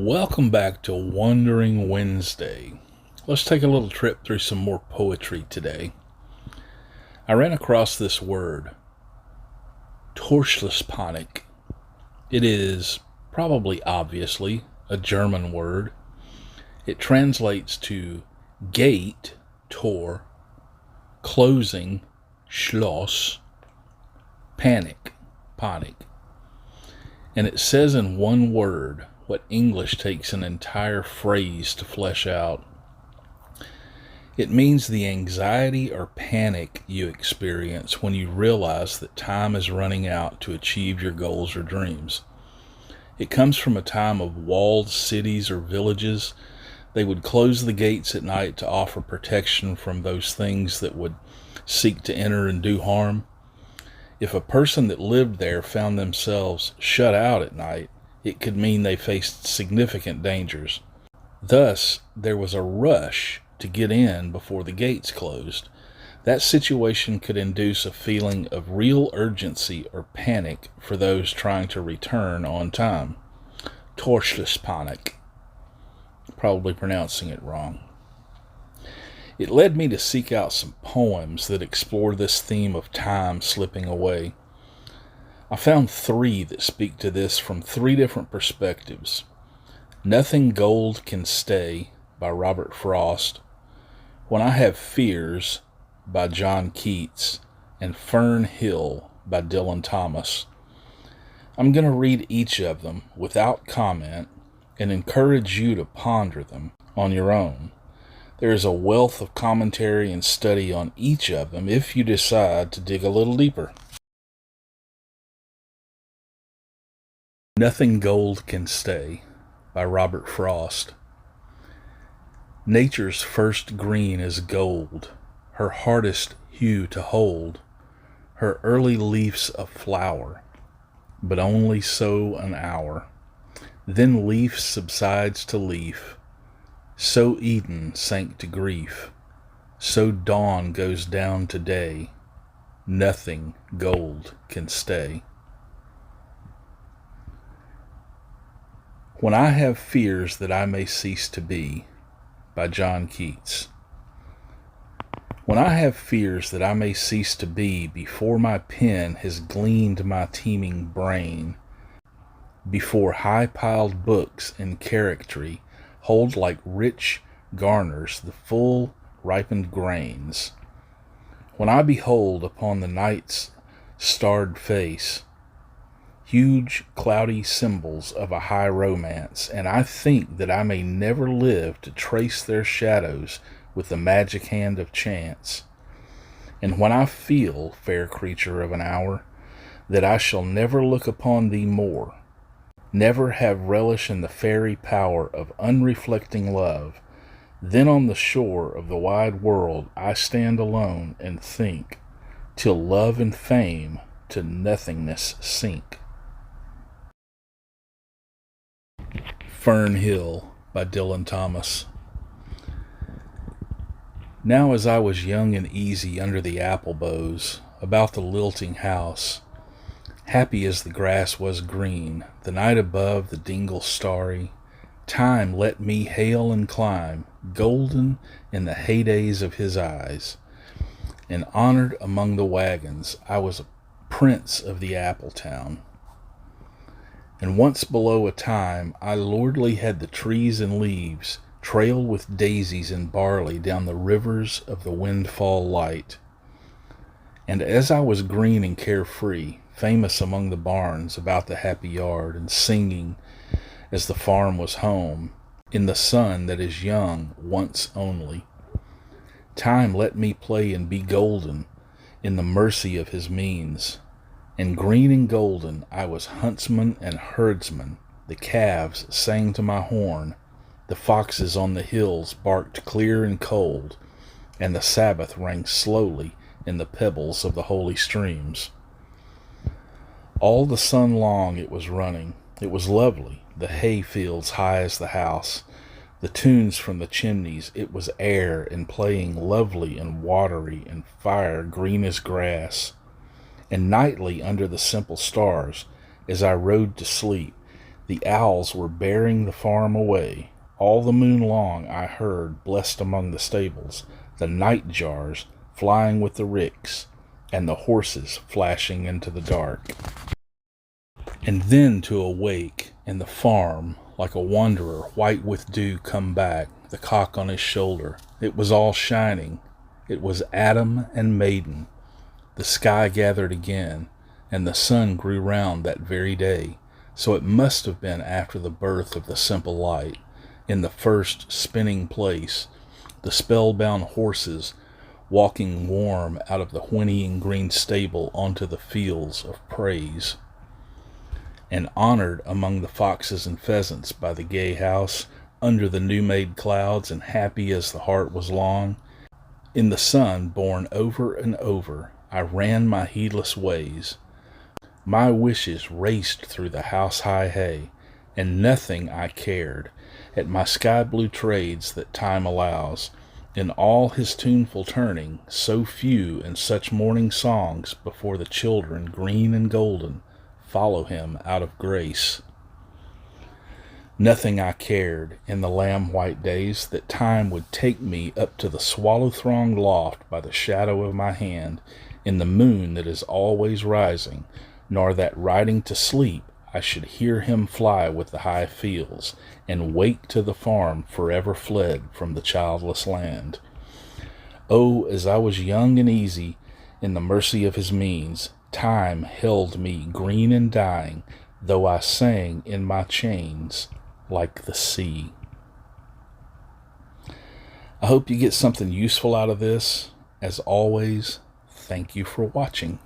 Welcome back to Wandering Wednesday. Let's take a little trip through some more poetry today. I ran across this word, Torschlusspanik. It is probably obviously a German word. It translates to gate, Tor, closing, Schloss, panic, Panik. And it says in one word what English takes an entire phrase to flesh out. It means the anxiety or panic you experience when you realize that time is running out to achieve your goals or dreams. It comes from a time of walled cities or villages. They would close the gates at night to offer protection from those things that would seek to enter and do harm. If a person that lived there found themselves shut out at night, it could mean they faced significant dangers. Thus, there was a rush to get in before the gates closed. That situation could induce a feeling of real urgency or panic for those trying to return on time. Torschlusspanik. Probably pronouncing it wrong. It led me to seek out some poems that explore this theme of time slipping away. I found three that speak to this from three different perspectives. Nothing Gold Can Stay by Robert Frost, When I Have Fears by John Keats, and Fern Hill by Dylan Thomas. I'm going to read each of them without comment and encourage you to ponder them on your own. There is a wealth of commentary and study on each of them if you decide to dig a little deeper. Nothing Gold Can Stay by Robert Frost. Nature's first green is gold, her hardest hue to hold, her early leaf's a flower, but only so an hour. Then leaf subsides to leaf, so Eden sank to grief, so dawn goes down to day, nothing gold can stay. When I Have Fears That I May Cease to Be by John Keats. When I have fears that I may cease to be before my pen has gleaned my teeming brain, before high-piled books and charactery hold like rich garners the full ripened grains, when I behold upon the night's starred face huge cloudy symbols of a high romance, and I think that I may never live to trace their shadows with the magic hand of chance. And when I feel, fair creature of an hour, that I shall never look upon thee more, never have relish in the fairy power of unreflecting love, then on the shore of the wide world I stand alone and think, till love and fame to nothingness sink. Fern Hill by Dylan Thomas. Now as I was young and easy under the apple boughs, about the lilting house, happy as the grass was green, the night above the dingle starry, time let me hail and climb, golden in the heydays of his eyes, and honored among the wagons I was a prince of the apple town. And once below a time I lordly had the trees and leaves trail with daisies and barley down the rivers of the windfall light. And as I was green and carefree, famous among the barns about the happy yard, and singing as the farm was home, in the sun that is young once only, time let me play and be golden in the mercy of his means. And green and golden I was huntsman and herdsman, the calves sang to my horn, the foxes on the hills barked clear and cold, and the Sabbath rang slowly in the pebbles of the holy streams. All the sun long it was running, it was lovely, the hay fields high as the house, the tunes from the chimneys, it was air and playing lovely and watery and fire green as grass. And nightly under the simple stars, as I rode to sleep, The owls were bearing the farm away. All the moon long I heard, blessed among the stables, the night jars flying with the ricks, and the horses flashing into the dark. And then to awake in the farm, like a wanderer, white with dew, come back, the cock on his shoulder. It was all shining. It was Adam and Maiden. The sky gathered again, and the sun grew round that very day. So it must have been after the birth of the simple light, in the first spinning place, the spellbound horses walking warm out of the whinnying green stable onto the fields of praise, and honored among the foxes and pheasants by the gay house, under the new-made clouds, and happy as the heart was long. In the sun, born over and over, I ran my heedless ways. My wishes raced through the house-high hay, and nothing I cared, at my sky-blue trades that time allows, in all his tuneful turning, so few and such morning songs before the children green and golden follow him out of grace. Nothing I cared in the lamb-white days that time would take me up to the swallow-thronged loft by the shadow of my hand, in the moon that is always rising, nor that riding to sleep I should hear him fly with the high fields, and wake to the farm forever fled from the childless land. Oh, as I was young and easy in the mercy of his means, time held me green and dying, though I sang in my chains like the sea. I hope you get something useful out of this. As always, thank you for watching.